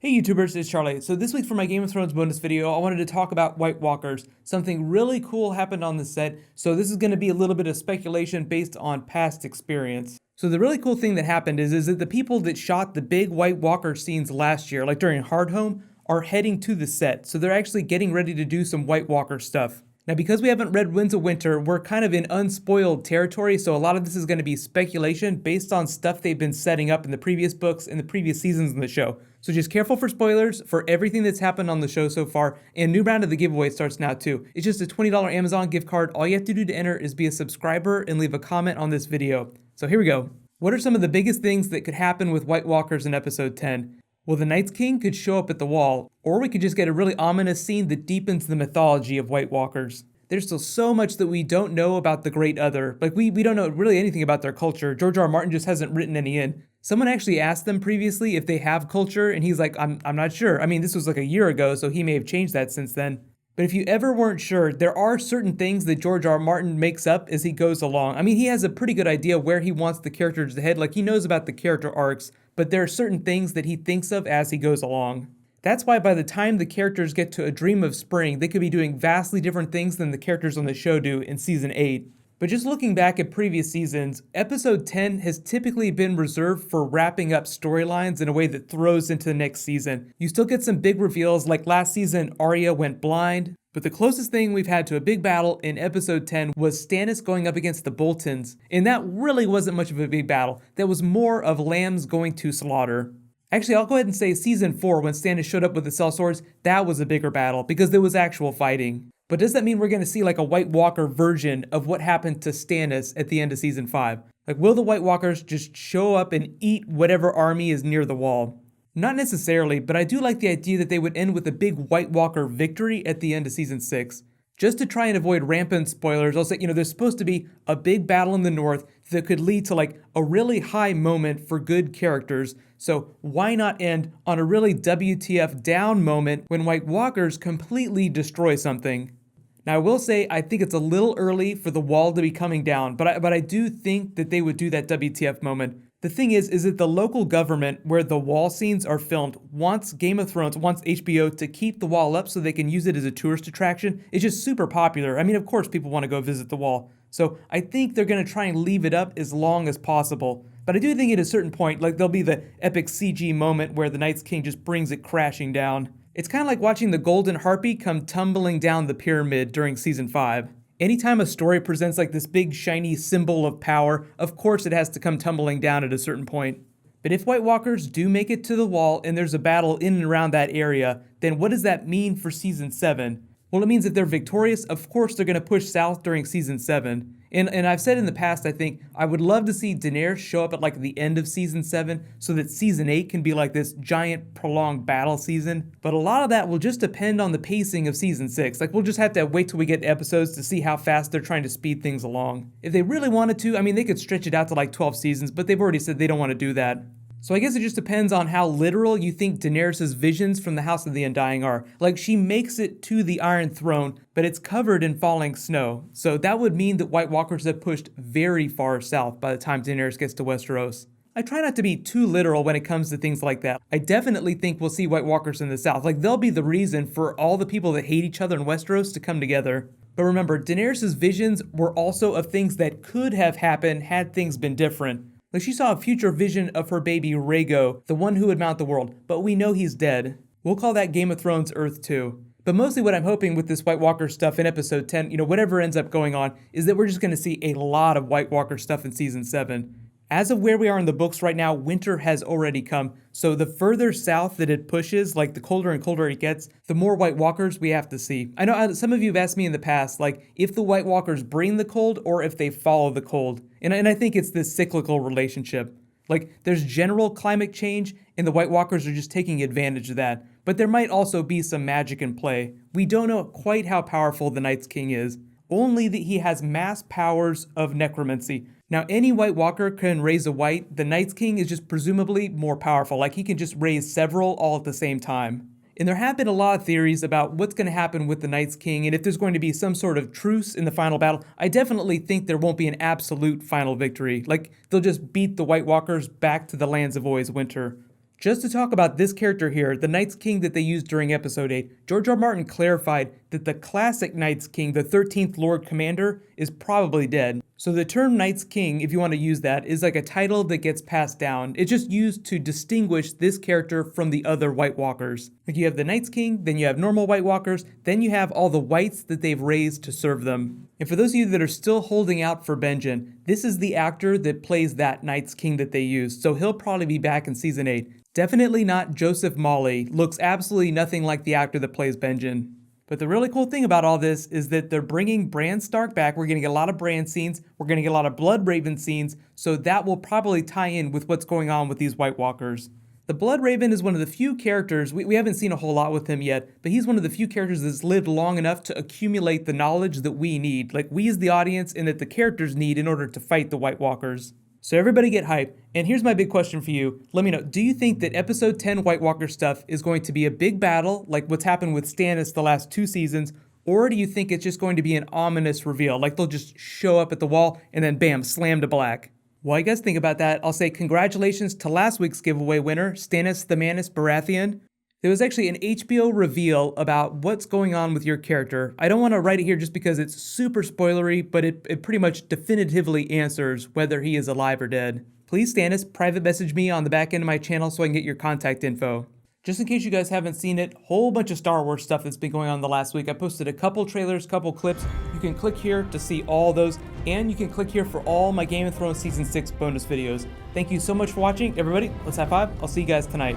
Hey YouTubers, it's Charlie. So this week for my Game of Thrones bonus video, I wanted to talk about White Walkers. Something really cool happened on the set, so this is going to be a little bit of speculation based on past experience. So the really cool thing that happened is that the people that shot the big White Walker scenes last year, like during Hardhome, are heading to the set. So they're actually getting ready to do some White Walker stuff. Now, because we haven't read Winds of Winter, we're kind of in unspoiled territory, so a lot of this is going to be speculation based on stuff they've been setting up in the previous books and the previous seasons in the show. So just careful for spoilers for everything that's happened on the show so far, and new round of the giveaway starts now too. It's just a $20 Amazon gift card. All you have to do to enter is be a subscriber and leave a comment on this video. So here we go. What are some of the biggest things that could happen with White Walkers in episode 10? Well, the Night's King could show up at the wall, or we could just get a really ominous scene that deepens the mythology of White Walkers. There's still so much that we don't know about the Great Other. Like, we don't know really anything about their culture. George R. R. Martin just hasn't written any in. Someone actually asked them previously if they have culture, and he's like, I'm not sure. I mean, this was like a year ago, so he may have changed that since then. But if you ever weren't sure, there are certain things that George R. R. Martin makes up as he goes along. I mean, he has a pretty good idea where he wants the characters to head. Like, he knows about the character arcs, but there are certain things that he thinks of as he goes along. That's why by the time the characters get to A Dream of Spring, they could be doing vastly different things than the characters on the show do in season 8. But just looking back at previous seasons, episode 10 has typically been reserved for wrapping up storylines in a way that throws into the next season. You still get some big reveals, like last season Arya went blind, but the closest thing we've had to a big battle in episode 10 was Stannis going up against the Boltons, and that really wasn't much of a big battle. That was more of lambs going to slaughter. Actually, I'll go ahead and say season 4, when Stannis showed up with the sellswords, that was a bigger battle because there was actual fighting. But does that mean we're going to see like a White Walker version of what happened to Stannis at the end of season 5? Like, will the White Walkers just show up and eat whatever army is near the wall? Not necessarily, but I do like the idea that they would end with a big White Walker victory at the end of season 6. Just to try and avoid rampant spoilers, I'll say, there's supposed to be a big battle in the north that could lead to like a really high moment for good characters. So why not end on a really WTF down moment when White Walkers completely destroy something? Now, I will say I think it's a little early for the wall to be coming down, but I do think that they would do that WTF moment. The thing is that the local government where the wall scenes are filmed wants Game of Thrones, wants HBO to keep the wall up so they can use it as a tourist attraction. It's just super popular. I mean, of course people want to go visit the wall. So I think they're going to try and leave it up as long as possible. But I do think at a certain point, like, there'll be the epic CG moment where the Night's King just brings it crashing down. It's kind of like watching the Golden Harpy come tumbling down the pyramid during season 5. Anytime a story presents like this big shiny symbol of power, of course it has to come tumbling down at a certain point. But if White Walkers do make it to the wall and there's a battle in and around that area, then what does that mean for season 7? Well, it means if they're victorious, of course they're going to push south during season 7. And I've said in the past, I think I would love to see Daenerys show up at like the end of season 7 so that season 8 can be like this giant prolonged battle season. But a lot of that will just depend on the pacing of season 6. Like, we'll just have to wait till we get episodes to see how fast they're trying to speed things along. If they really wanted to, I mean, they could stretch it out to like 12 seasons, but they've already said they don't want to do that. So I guess it just depends on how literal you think Daenerys' visions from the House of the Undying are. Like, she makes it to the Iron Throne, but it's covered in falling snow. So that would mean that White Walkers have pushed very far south by the time Daenerys gets to Westeros. I try not to be too literal when it comes to things like that. I definitely think we'll see White Walkers in the south. Like, they'll be the reason for all the people that hate each other in Westeros to come together. But remember, Daenerys' visions were also of things that could have happened had things been different. Like, she saw a future vision of her baby Rhaego, the one who would mount the world, but we know he's dead. We'll call that Game of Thrones Earth 2. But mostly what I'm hoping with this White Walker stuff in episode 10, whatever ends up going on, is that we're just going to see a lot of White Walker stuff in season 7. As of where we are in the books right now, winter has already come, so the further south that it pushes, like the colder and colder it gets, the more White Walkers we have to see. I know some of you have asked me in the past, like, if the White Walkers bring the cold or if they follow the cold. And I think it's this cyclical relationship. Like, there's general climate change, and the White Walkers are just taking advantage of that. But there might also be some magic in play. We don't know quite how powerful the Night's King is, only that he has mass powers of necromancy. Now, any White Walker can raise a white. The Night's King is just presumably more powerful, like he can just raise several all at the same time. And there have been a lot of theories about what's going to happen with the Night's King and if there's going to be some sort of truce in the final battle. I definitely think there won't be an absolute final victory. Like, they'll just beat the White Walkers back to the lands of always winter. Just to talk about this character here, the Night's King that they used during episode 8, George R. R. Martin clarified that the classic Night's King, the 13th Lord Commander, is probably dead. So the term Night's King, if you want to use that, is like a title that gets passed down. It's just used to distinguish this character from the other White Walkers. Like you have the Night's King, then you have normal White Walkers, then you have all the whites that they've raised to serve them. And for those of you that are still holding out for Benjen, this is the actor that plays that Night's King that they used, so he'll probably be back in season 8. Definitely not Joseph Mawle, looks absolutely nothing like the actor that plays Benjen. But the really cool thing about all this is that they're bringing Bran Stark back. We're going to get a lot of Bran scenes. We're going to get a lot of Bloodraven scenes. So that will probably tie in with what's going on with these White Walkers. The Bloodraven is one of the few characters, we haven't seen a whole lot with him yet, but he's one of the few characters that's lived long enough to accumulate the knowledge that we need. Like we as the audience and that the characters need in order to fight the White Walkers. So everybody get hype, and here's my big question for you. Let me know, do you think that episode 10 White Walker stuff is going to be a big battle, like what's happened with Stannis the last 2 seasons, or do you think it's just going to be an ominous reveal, like they'll just show up at the wall and then bam, slam to black? While you guys think about that, I'll say congratulations to last week's giveaway winner, Stannis the Manus Baratheon. There was actually an HBO reveal about what's going on with your character. I don't want to write it here just because it's super spoilery, but it pretty much definitively answers whether he is alive or dead. Please, Stannis, private message me on the back end of my channel so I can get your contact info. Just in case you guys haven't seen it, whole bunch of Star Wars stuff that's been going on the last week. I posted a couple trailers, couple clips. You can click here to see all those, and you can click here for all my Game of Thrones Season 6 bonus videos. Thank you so much for watching, everybody. Let's high five. I'll see you guys tonight.